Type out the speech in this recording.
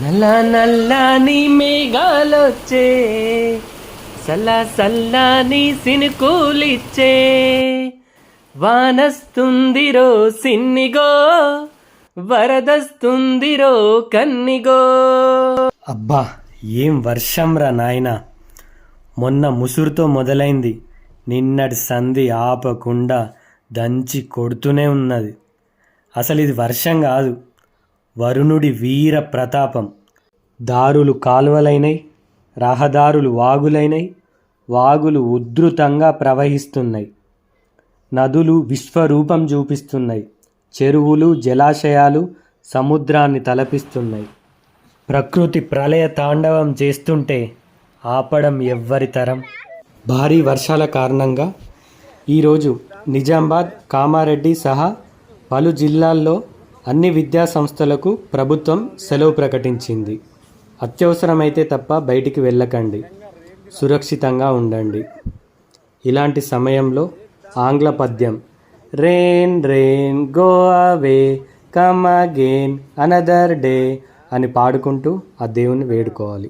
నల్ల నల్లని మేఘాలొచ్చే సల్లాని సినుకూలిచ్చే వానస్తుందిరో సిన్నిగో వరదస్తుందిరో కన్నిగో. అబ్బా ఏం వర్షం రా నాయనా. మొన్న ముసురుతో మొదలైంది, నిన్నటి సంధి ఆపకుండా దంచి కొడుతూనే ఉన్నది. అసలు ఇది వర్షం కాదు, వరుణుడి వీర ప్రతాపం. దారులు కాలువలైనై, రహదారులు వాగులైనై, వాగులు ఉధృతంగా ప్రవహిస్తున్నాయి. నదులు విశ్వరూపం చూపిస్తున్నాయి. చెరువులు జలాశయాలు సముద్రాన్ని తలపిస్తున్నాయి. ప్రకృతి ప్రళయ తాండవం చేస్తుంటే ఆపడం ఎవ్వరి తరం. భారీ వర్షాల కారణంగా ఈరోజు నిజామాబాద్, కామారెడ్డి సహా పలు జిల్లాల్లో అన్ని విద్యా సంస్థలకు ప్రభుత్వం సెలవు ప్రకటించింది. అత్యవసరమైతే తప్ప బయటికి వెళ్ళకండి, సురక్షితంగా ఉండండి. ఇలాంటి సమయంలో ఆంగ్ల పద్యం rain rain go away come again another day అని పాడుకుంటూ ఆ దేవుని వేడుకోవాలి.